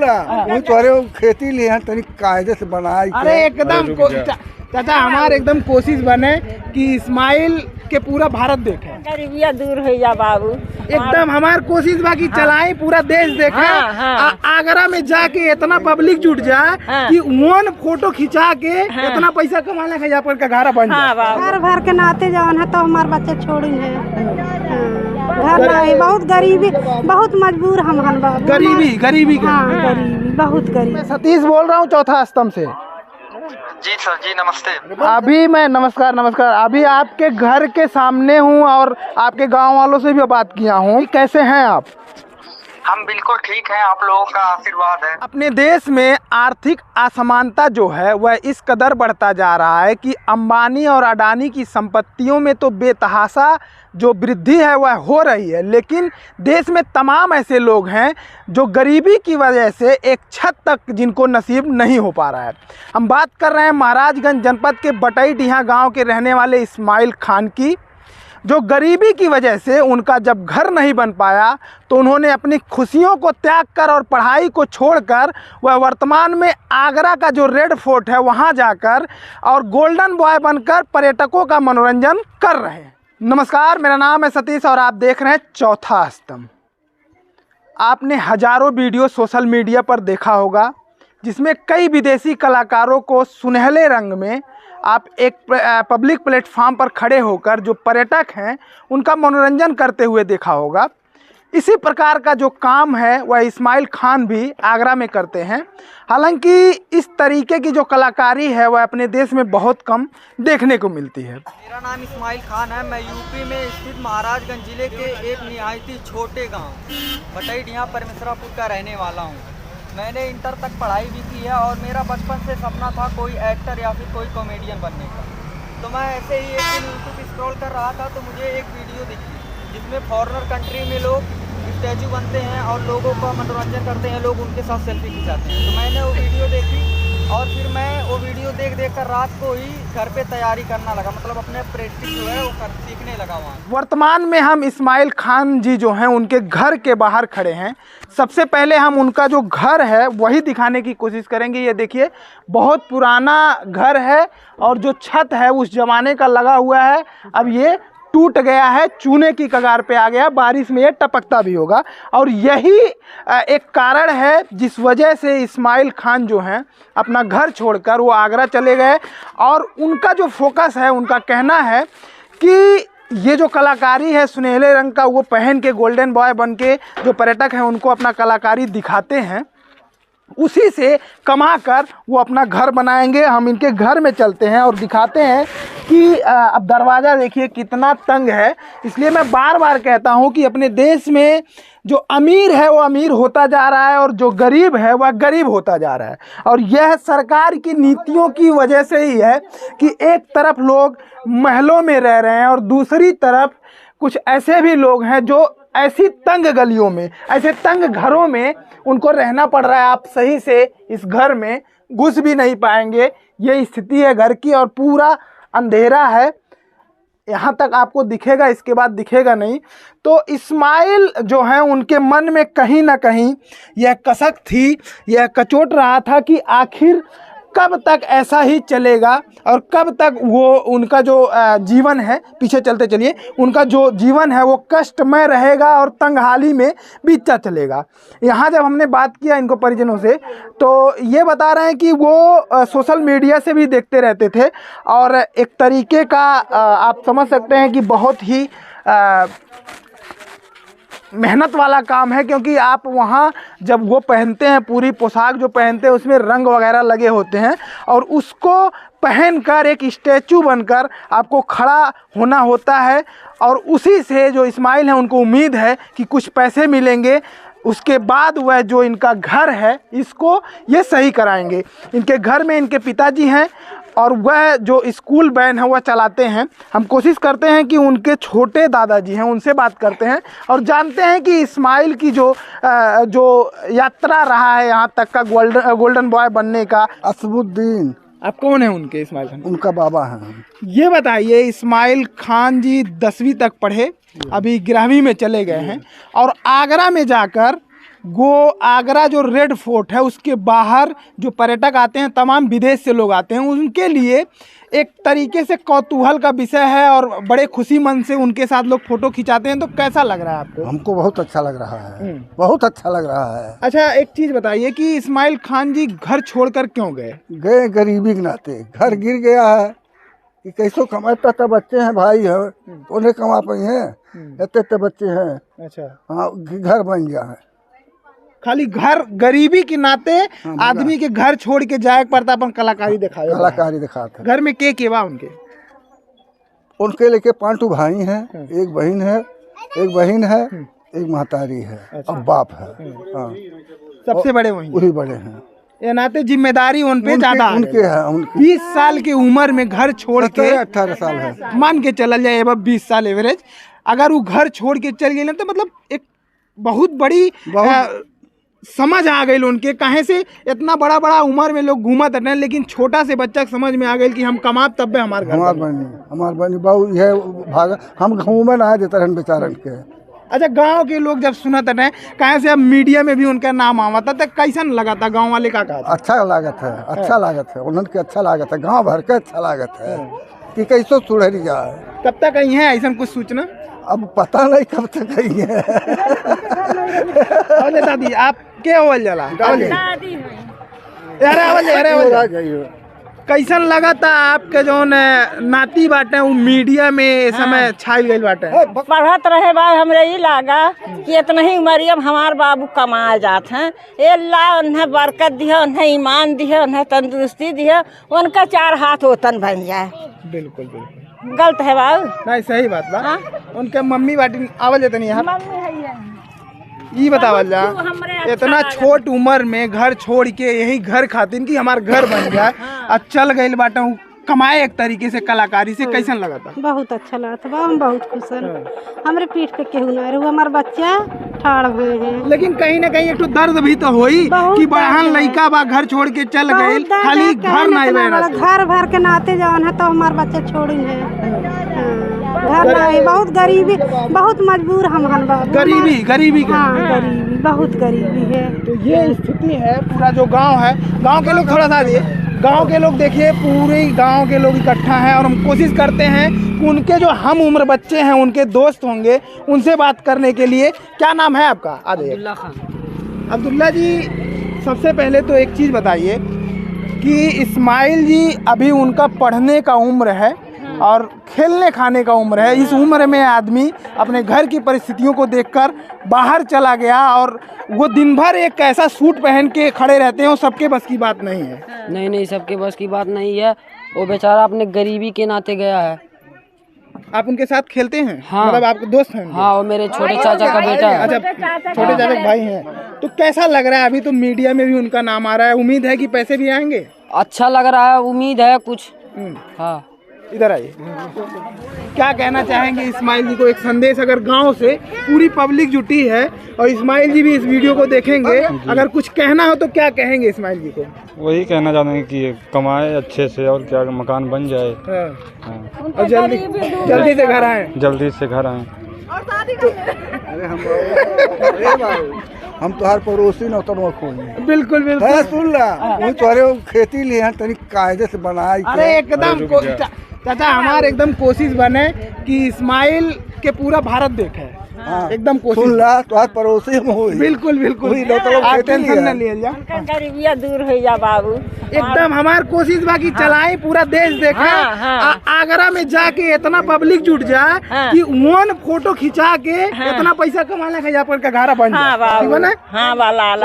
पूरा वही तोरे खेती लिए हैं तनी कायदे से बनाई। अरे एकदम चाचा हमारे एकदम कोशिश बने कि इस्माइल के पूरा भारत देखे, गरीबिया दूर हो जा बाबू। एकदम हमार कोशिश बा कि चलाए पूरा देश देखे। आगरा में जाके इतना पब्लिक जुट जाए कि वन फोटो खिंचा के इतना पैसा कमा ले यहाँ पर का घर बन जाए। घर भर के नाते जवान है तो हमारे बच्चे छोड़ी है, घर नहीं, बहुत गरीबी, बहुत मजबूर हम गरीबी गरीबी बहुत गरीबी। सतीश बोल रहा हूँ चौथा स्तंभ से। जी सर जी नमस्ते। अभी मैं नमस्कार अभी आपके घर के सामने हूँ और आपके गांव वालों से भी बात किया हूँ। कैसे हैं आप? हम बिल्कुल ठीक हैं, आप लोगों का आशीर्वाद है। अपने देश में आर्थिक असमानता जो है वह इस कदर बढ़ता जा रहा है कि अंबानी और अडानी की संपत्तियों में तो बेतहाशा जो वृद्धि है वह हो रही है, लेकिन देश में तमाम ऐसे लोग हैं जो गरीबी की वजह से एक छत तक जिनको नसीब नहीं हो पा रहा है। हम बात कर रहे हैं महाराजगंज जनपद के बटईडीहा गांव के रहने वाले इस्माइल खान की, जो गरीबी की वजह से उनका जब घर नहीं बन पाया तो उन्होंने अपनी खुशियों को त्याग कर और पढ़ाई को छोड़कर वह वर्तमान में आगरा का जो रेड फोर्ट है वहां जाकर और गोल्डन बॉय बनकर पर्यटकों का मनोरंजन कर रहे हैं। नमस्कार, मेरा नाम है सतीश और आप देख रहे हैं चौथा स्तंभ। आपने हजारों वीडियो सोशल मीडिया पर देखा होगा जिसमें कई विदेशी कलाकारों को सुनहले रंग में आप एक पब्लिक प्लेटफॉर्म पर खड़े होकर जो पर्यटक हैं उनका मनोरंजन करते हुए देखा होगा। इसी प्रकार का जो काम है वह इस्माइल खान भी आगरा में करते हैं। हालांकि इस तरीके की जो कलाकारी है वह अपने देश में बहुत कम देखने को मिलती है। मेरा नाम इस्माइल खान है। मैं यूपी में स्थित महाराजगंज जिले के एक निहायती छोटे गांव बटईडीहा परमेश्वरापुर का रहने वाला हूं। मैंने इंटर तक पढ़ाई भी की है और मेरा बचपन से सपना था कोई एक्टर या फिर कोई कॉमेडियन बनने का। तो मैं ऐसे ही एक दिन यूट्यूब स्क्रॉल कर रहा था तो मुझे एक वीडियो दिखी जिसमें फॉरेनर कंट्री में लोग स्टैचू बनते हैं और लोगों का मनोरंजन करते हैं, लोग उनके साथ सेल्फी खिंचाते हैं। तो मैंने वो वीडियो देखी और फिर मैं वो वीडियो देख कर रात को ही घर पे तैयारी करना लगा, मतलब अपने प्रैक्टिस जो है वो सीखने लगा वहाँ। वर्तमान में हम इस्माइल खान जी जो हैं उनके घर के बाहर खड़े हैं। सबसे पहले हम उनका जो घर है वही दिखाने की कोशिश करेंगे। ये देखिए बहुत पुराना घर है और जो छत है उस ज़माने का लगा हुआ है, अब ये टूट गया है, चूने की कगार पे आ गया, बारिश में ये टपकता भी होगा। और यही एक कारण है जिस वजह से इस्माइल खान जो हैं अपना घर छोड़कर वो आगरा चले गए। और उनका जो फोकस है, उनका कहना है कि ये जो कलाकारी है सुनहले रंग का वो पहन के गोल्डन बॉय बन के जो पर्यटक हैं उनको अपना कलाकारी दिखाते हैं, उसी से कमा कर वो अपना घर बनाएंगे। हम इनके घर में चलते हैं और दिखाते हैं कि अब दरवाज़ा देखिए कितना तंग है। इसलिए मैं बार बार कहता हूँ कि अपने देश में जो अमीर है वो अमीर होता जा रहा है और जो गरीब है वह गरीब होता जा रहा है। और यह सरकार की नीतियों की वजह से ही है कि एक तरफ लोग महलों में रह रहे हैं और दूसरी तरफ कुछ ऐसे भी लोग हैं जो ऐसी तंग गलियों में, ऐसे तंग घरों में उनको रहना पड़ रहा है। आप सही से इस घर में घुस भी नहीं पाएंगे, ये स्थिति है घर की। और पूरा अंधेरा है, यहाँ तक आपको दिखेगा, इसके बाद दिखेगा नहीं। तो इस्माइल जो हैं उनके मन में कहीं ना कहीं यह कसक थी, यह कचोट रहा था कि आखिर कब तक ऐसा ही चलेगा और कब तक वो उनका जो जीवन है, पीछे चलते चलिए, उनका जो जीवन है वो कष्टमय रहेगा और तंगहाली में बीतता चलेगा। यहाँ जब हमने बात किया इनको परिजनों से तो ये बता रहे हैं कि वो सोशल मीडिया से भी देखते रहते थे और एक तरीके का आप समझ सकते हैं कि बहुत ही मेहनत वाला काम है, क्योंकि आप वहाँ जब वो पहनते हैं पूरी पोशाक जो पहनते हैं उसमें रंग वगैरह लगे होते हैं और उसको पहनकर एक स्टैचू बनकर आपको खड़ा होना होता है। और उसी से जो इस्माइल हैं उनको उम्मीद है कि कुछ पैसे मिलेंगे, उसके बाद वह जो इनका घर है इसको ये सही कराएंगे। इनके घर में इनके पिताजी हैं और वह जो स्कूल वैन है वह चलाते हैं। हम कोशिश करते हैं कि उनके छोटे दादाजी हैं उनसे बात करते हैं और जानते हैं कि इस्माइल की जो यात्रा रहा है यहाँ तक का गोल्डन बॉय बनने का। असमुद्दीन। आप कौन है उनके इस्माइल खान? उनका बाबा है। ये बताइए, इस्माइल खान जी 10वीं तक पढ़े, अभी 11वीं में चले गए हैं और आगरा में जाकर वो आगरा जो रेड फोर्ट है उसके बाहर जो पर्यटक आते हैं, तमाम विदेश से लोग आते हैं, उनके लिए एक तरीके से कौतूहल का विषय है और बड़े खुशी मन से उनके साथ लोग फोटो खिंचाते हैं। तो कैसा लग रहा है आपको? हमको बहुत अच्छा लग रहा है, बहुत अच्छा लग रहा है। अच्छा, एक चीज़ बताइए कि इस्माइल खान जी घर छोड़कर क्यों गए? गए गरीबी के नाते, घर गिर गया है कि कैसो कमाता था, बच्चे हैं, भाई है, उन्हें कमा पाई हैं, इतने बच्चे हैं। अच्छा, हाँ, घर बन गया है। खाली घर गरीबी के नाते आदमी के घर छोड़ के जाए पड़ता, अपन कलाकारी दिखाए। कलाकारी दिखाते। घर में के बा उनके? उनके लेके 5 भाई हैं, एक बहन है, एक महतारी है, और बाप है। हाँ, सबसे बड़े वही बड़े हैं। ये नाते जिम्मेदारी उन पे ज्यादा उनके है। 20 साल की उम्र में घर छोड़ के, 18 साल है, मान के चल जाए अब 20 साल एवरेज, अगर वो घर छोड़ के चल गए ना, तो मतलब एक बहुत बड़ी समझ आ गई उनके। कहे से इतना बड़ा बड़ा उम्र में लोग घूमत रहे, लेकिन छोटा से बच्चा समझ में आ गई कि हम कमा तब हमारे घर हमार बनी बाबू ये भागा, हम घूमे ना देते रहन बेचारन के। अच्छा, गांव के लोग जब सुनत रहे, कहे से अब मीडिया में भी उनका नाम आवता, तो कैसन लगा था? गांव वाले का कहा? अच्छा लागत है, अच्छा लागत है, उन्होंने अच्छा लागत है, गाँव भर के अच्छा लागत है कि कैसो सुधरी जाए। कब तक आई है ऐसा कुछ सूचना? अब पता नहीं कब तक आई है। दादी आप क्या होल जला? अरे कैसन लगा था आपके जो नाती बाटे वो मीडिया में समय छाई गई बाटे? पढ़त रहे भाई, हमरे ही लागा कि इतना ही उम्र अब हमार बाबू कमाए जाते हैं। अल्लाह उन्हें बरकत दिया, उन्हें ईमान दिया, उन्हें तंदुरुस्ती दिया, उनका 4 हाथ ओतन बन जाए। बिल्कुल बिल्कुल गलत है बाबू? नहीं, सही बात बा। हाँ? उनके मम्मी बाटी आवल जाते नहीं यार, ये बतावल जा, इतना छोट उम्र में घर छोड़ के यही घर खातिर कि हमार घर बन जाए, अब चल गई बाटा हूँ कमाए एक तरीके से कलाकारी से। कैसन लगा था? बहुत अच्छा लगा था, हम बहुत खुश हैं। हमारे पीठ पे केहू ना रहा, हमारे बच्चा ठाड़ हुए हैं। लेकिन कहीं ना कहीं एक तो दर्द भी तो होई कि बड़हन लड़का बा घर छोड़ के चल गए, खाली घर नहीं बना, घर भर के नाते जवान है तो हमारे बच्चे छोड़ी है, घर नहीं, बहुत गरीबी, बहुत मजबूर हम गरीबी गरीबी बहुत गरीबी है। तो ये स्थिति है पूरा जो गांव है। गांव के लोग थोड़ा सा गांव के लोग देखिए, पूरे गांव के लोग इकट्ठा हैं और हम कोशिश करते हैं कि उनके जो हम उम्र बच्चे हैं, उनके दोस्त होंगे, उनसे बात करने के लिए। क्या नाम है आपका? अब्दुल्ला खान। अब्दुल्ला जी, सबसे पहले तो एक चीज़ बताइए कि इस्माइल जी अभी उनका पढ़ने का उम्र है और खेलने खाने का उम्र है। इस उम्र में आदमी अपने घर की परिस्थितियों को देखकर बाहर चला गया और वो दिन भर एक ऐसा सूट पहन के खड़े रहते हैं, वो सबके बस की बात नहीं है। नहीं, सबके बस की बात नहीं है। वो बेचारा अपने गरीबी के नाते गया है। आप उनके साथ खेलते हैं? हाँ, मतलब आपके दोस्त हैं? हाँ, वो मेरे छोटे चाचा का बेटा है। अच्छा, छोटे चाचा के भाई हैं। तो कैसा लग रहा है? अभी तो मीडिया में भी उनका नाम आ रहा है, उम्मीद है कि पैसे भी आएंगे? अच्छा लग रहा है, उम्मीद है कुछ। हाँ, इधर आइए। क्या कहना चाहेंगे इस्माइल जी को? एक संदेश, अगर गांव से पूरी पब्लिक जुटी है और इस्माइल जी भी इस वीडियो को देखेंगे, अगर कुछ कहना हो तो क्या कहेंगे इस्माइल जी को? वही कहना चाहेंगे कि कमाए अच्छे से और क्या मकान बन जाए। हाँ। और जल्दी से घर आए। जल्दी से घर आए। हम तोहार पड़ोसी न उतर खोल। बिल्कुल बिल्कुल, सुन ला, वही तोहरे खेती लिए तनी कायदे से बनाए। अरे एकदम चाचा, हमारे एकदम कोशिश बने कि इस्माइल के पूरा भारत देखे। हाँ, एकदम कोशिश। सुन ला, तोहार पड़ोसी हम होई। बिल्कुल बिल्कुल, आप टेंशन न लिए जा, गरीबिया दूर हो जा बाबू। एकदम हमार कोशिश बा कि चलाएं, पूरा देश देखे। आगरा में जाके इतना पब्लिक जुट जाए कि वन फोटो खिंचा के इतना पैसा कमाने का यहाँ पर का घारा बन जाए।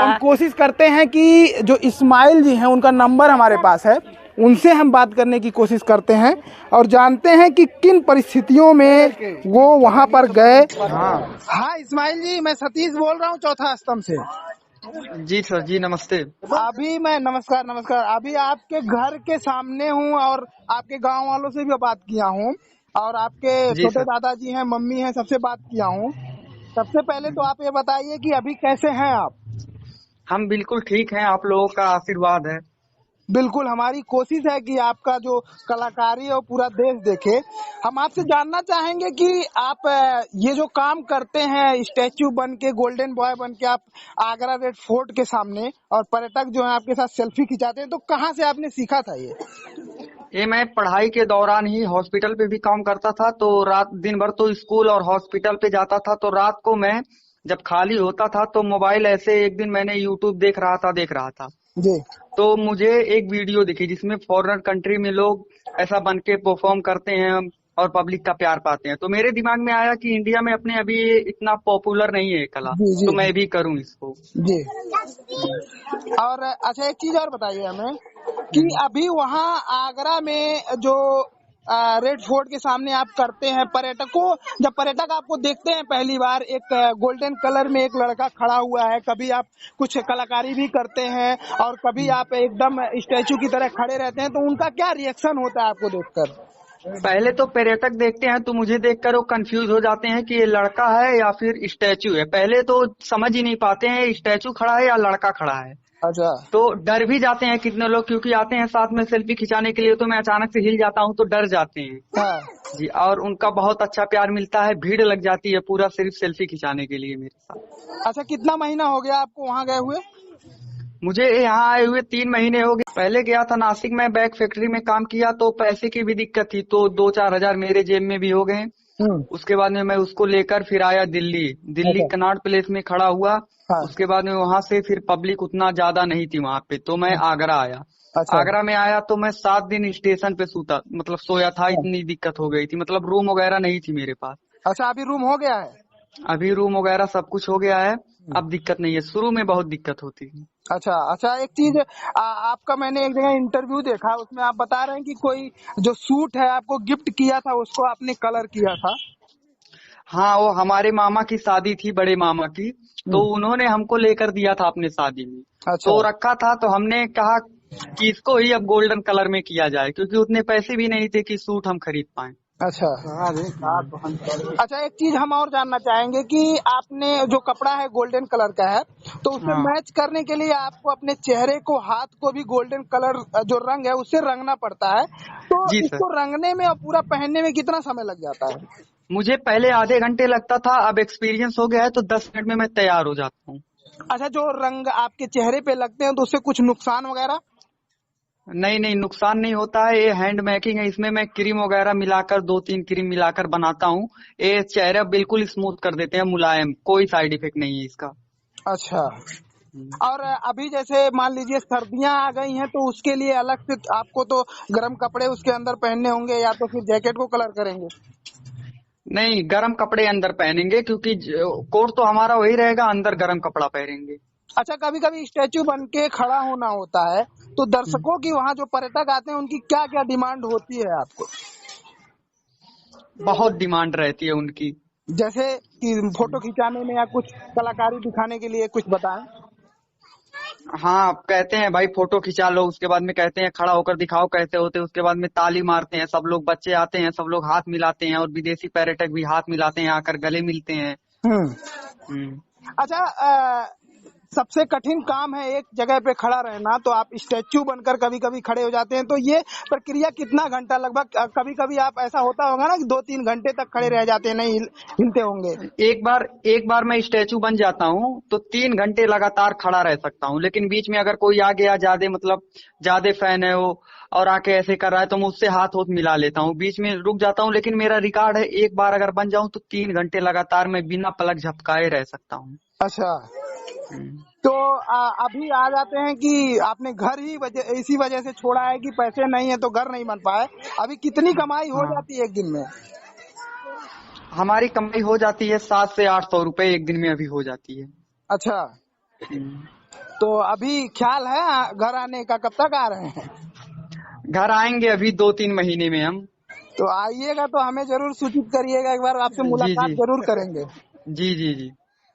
हम कोशिश करते हैं कि जो इस्माइल जी हैं उनका नंबर हमारे पास है, उनसे हम बात करने की कोशिश करते हैं और जानते हैं कि किन परिस्थितियों में वो वहाँ पर गए। हाँ इस्माइल जी, मैं सतीश बोल रहा हूँ चौथा स्तंभ से। जी सर जी, नमस्ते। अभी मैं नमस्कार। अभी आपके घर के सामने हूँ और आपके गांव वालों से भी बात किया हूँ और आपके छोटे दादाजी हैं, मम्मी हैं, सबसे बात किया हूँ। सबसे पहले तो आप ये बताइए कि अभी कैसे हैं आप? हम बिल्कुल ठीक हैं, आप लोगों का आशीर्वाद है। बिल्कुल, हमारी कोशिश है कि आपका जो कलाकारी है वो पूरा देश देखे। हम आपसे जानना चाहेंगे कि आप ये जो काम करते हैं, स्टैचू बन के, गोल्डन बॉय बन के आप आगरा रेड फोर्ट के सामने, और पर्यटक जो है आपके साथ सेल्फी खिंचाते हैं, तो कहाँ से आपने सीखा था ये मैं पढ़ाई के दौरान ही हॉस्पिटल पे भी काम करता था, तो रात दिन भर तो स्कूल और हॉस्पिटल पे जाता था, तो रात को मैं जब खाली होता था तो मोबाइल ऐसे एक दिन मैंने यूट्यूब देख रहा था जी? तो मुझे एक वीडियो दिखी जिसमें फॉरेन कंट्री में लोग ऐसा बन के परफॉर्म करते हैं और पब्लिक का प्यार पाते हैं, तो मेरे दिमाग में आया कि इंडिया में अपने अभी ये इतना पॉपुलर नहीं है ये कला, जी, जी, तो मैं भी करूं इसको। जी। और अच्छा, एक चीज और बताइए हमें कि अभी वहाँ आगरा में जो रेड फोर्ट के सामने आप करते हैं, जब पर्यटक आपको देखते हैं पहली बार, एक गोल्डन कलर में एक लड़का खड़ा हुआ है, कभी आप कुछ कलाकारी भी करते हैं और कभी आप एकदम स्टैचू की तरह खड़े रहते हैं, तो उनका क्या रिएक्शन होता है आपको देखकर? पहले तो पर्यटक देखते हैं तो मुझे देखकर वो कंफ्यूज हो जाते हैं कि ये लड़का है या फिर स्टैचू है। पहले तो समझ ही नहीं पाते हैं स्टैचू खड़ा है या लड़का खड़ा है। अच्छा। तो डर भी जाते हैं कितने लोग, क्योंकि आते हैं साथ में सेल्फी खिंचाने के लिए, तो मैं अचानक से हिल जाता हूँ तो डर जाते हैं। हाँ जी, और उनका बहुत अच्छा प्यार मिलता है, भीड़ लग जाती है पूरा सिर्फ सेल्फी खिंचाने के लिए मेरे साथ। अच्छा, कितना महीना हो गया आपको वहाँ गए हुए? मुझे यहाँ आए हुए 3 महीने हो गए। पहले गया था नासिक में, बैग फैक्ट्री में काम किया, तो पैसे की भी दिक्कत थी, तो 2-4 हजार मेरे जेब में भी हो गए। उसके बाद में मैं उसको लेकर फिर आया दिल्ली कनॉट प्लेस में खड़ा हुआ। हाँ। उसके बाद में वहां से फिर पब्लिक उतना ज्यादा नहीं थी वहां पे, तो मैं आगरा आया। अच्छा। आगरा में आया तो मैं 7 दिन स्टेशन पे सोया था, इतनी दिक्कत हो गई थी, मतलब रूम वगैरह नहीं थी मेरे पास। अच्छा, अभी रूम हो गया है? अभी रूम वगैरह सब कुछ हो गया है, अब दिक्कत नहीं है, शुरू में बहुत दिक्कत होती थी। अच्छा, एक चीज आपका मैंने एक जगह इंटरव्यू देखा, उसमें आप बता रहे हैं कि कोई जो सूट है आपको गिफ्ट किया था, उसको आपने कलर किया था। हाँ, वो हमारे मामा की शादी थी, बड़े मामा की, तो उन्होंने हमको लेकर दिया था अपने शादी में। अच्छा। तो रखा था, तो हमने कहा कि इसको ही अब गोल्डन कलर में किया जाए, क्योंकि उतने पैसे भी नहीं थे कि सूट हम खरीद पाए। अच्छा। अच्छा, एक चीज हम और जानना चाहेंगे कि आपने जो कपड़ा है गोल्डन कलर का है, तो उसे मैच करने के लिए आपको अपने चेहरे को, हाथ को भी गोल्डन कलर जो रंग है उससे रंगना पड़ता है, तो जी इसको रंगने में और पूरा पहनने में कितना समय लग जाता है? मुझे पहले आधे घंटे लगता था, अब एक्सपीरियंस हो गया है तो 10 मिनट में मैं तैयार हो जाता हूँ। अच्छा, जो रंग आपके चेहरे पे लगते हैं तो उससे कुछ नुकसान वगैरह? नहीं, नुकसान नहीं होता है, ये हैंड मेकिंग है, इसमें मैं क्रीम वगैरह मिलाकर 2-3 क्रीम मिलाकर बनाता हूँ। ये चेहरा बिल्कुल स्मूथ कर देते हैं, मुलायम, कोई साइड इफेक्ट नहीं है इसका। अच्छा। और अभी जैसे मान लीजिए सर्दियां आ गई हैं, तो उसके लिए अलग से आपको तो गर्म कपड़े उसके अंदर पहनने होंगे, या तो फिर जैकेट को कलर करेंगे? नहीं, गर्म कपड़े अंदर पहनेंगे, क्योंकि कोट तो हमारा वही रहेगा, अंदर गर्म कपड़ा पहनेंगे। अच्छा, कभी कभी स्टैचू बन के खड़ा होना होता है, तो दर्शकों की, वहाँ जो पर्यटक आते हैं, उनकी क्या क्या डिमांड होती है आपको? बहुत डिमांड रहती है उनकी। जैसे कि फोटो खिंचाने में या कुछ कलाकारी दिखाने के लिए कुछ बताएं। हाँ, कहते हैं भाई फोटो खिंचा लो, उसके बाद में कहते हैं खड़ा होकर दिखाओ कैसे होते, उसके बाद में ताली मारते हैं सब लोग, बच्चे आते हैं सब लोग हाथ मिलाते हैं, और विदेशी पर्यटक भी हाथ मिलाते हैं, आकर गले मिलते हैं। अच्छा, सबसे कठिन काम है एक जगह पे खड़ा रहना, तो आप स्टैचू बनकर कभी कभी खड़े हो जाते हैं, तो ये प्रक्रिया कितना घंटा लगभग? कभी कभी आप ऐसा होता होगा ना कि 2-3 घंटे तक खड़े रह जाते हैं, नहीं हिलते होंगे? एक बार मैं स्टैचू बन जाता हूँ तो 3 घंटे लगातार खड़ा रह सकता हूँ, लेकिन बीच में अगर कोई आ गया ज्यादा फैन है वो और आके ऐसे कर रहा है, तो मैं उससे हाथ मिला लेता हूँ, बीच में रुक जाता हूँ, लेकिन मेरा रिकॉर्ड है, एक बार अगर बन जाऊँ तो 3 घंटे लगातार मैं बिना पलक झपकाए रह सकता हूँ। अच्छा, तो अभी आ जाते हैं कि आपने घर ही इसी वजह से छोड़ा है कि पैसे नहीं है तो घर नहीं बन पाए। अभी कितनी कमाई हो जाती है एक दिन में? हमारी कमाई हो जाती है 700 से 800 रुपए एक दिन में अभी हो जाती है। अच्छा, तो अभी ख्याल है घर आने का? कब तक आ रहे हैं? घर आएंगे अभी 2-3 महीने में हम। तो आइएगा तो हमें जरूर सूचित करिएगा, एक बार आपसे मुलाकात जरूर करेंगे। जी।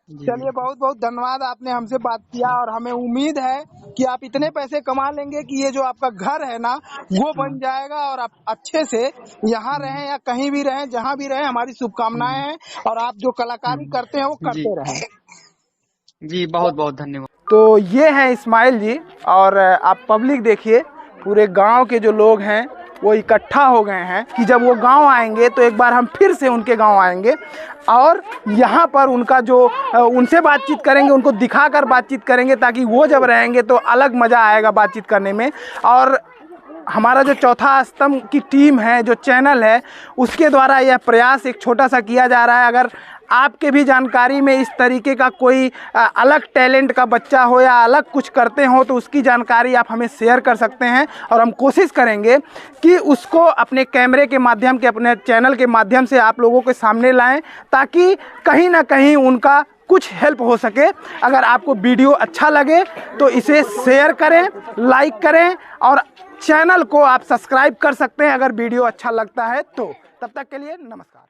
चलिए, बहुत बहुत धन्यवाद, आपने हमसे बात किया, और हमें उम्मीद है कि आप इतने पैसे कमा लेंगे कि ये जो आपका घर है ना वो बन जाएगा, और आप अच्छे से यहाँ रहें या कहीं भी रहें, जहाँ भी रहें, हमारी शुभकामनाएं हैं, और आप जो कलाकारी करते हैं वो करते रहें। जी, बहुत बहुत धन्यवाद। तो ये हैं इस्माइल जी, और आप पब्लिक देखिए पूरे गांव के जो लोग हैं वो इकट्ठा हो गए हैं कि जब वो गांव आएंगे तो एक बार हम फिर से उनके गांव आएंगे और यहाँ पर उनका जो उनसे बातचीत करेंगे, उनको दिखाकर बातचीत करेंगे, ताकि वो जब रहेंगे तो अलग मज़ा आएगा बातचीत करने में। और हमारा जो चौथा स्तंभ की टीम है, जो चैनल है, उसके द्वारा यह प्रयास एक छोटा सा किया जा रहा है। अगर आपके भी जानकारी में इस तरीके का कोई अलग टैलेंट का बच्चा हो या अलग कुछ करते हो तो उसकी जानकारी आप हमें शेयर कर सकते हैं और हम कोशिश करेंगे कि उसको अपने कैमरे के माध्यम के, अपने चैनल के माध्यम से आप लोगों के सामने लाएं, ताकि कहीं ना कहीं उनका कुछ हेल्प हो सके। अगर आपको वीडियो अच्छा लगे तो इसे शेयर करें, लाइक करें और चैनल को आप सब्सक्राइब कर सकते हैं अगर वीडियो अच्छा लगता है तो। तब तक के लिए नमस्कार।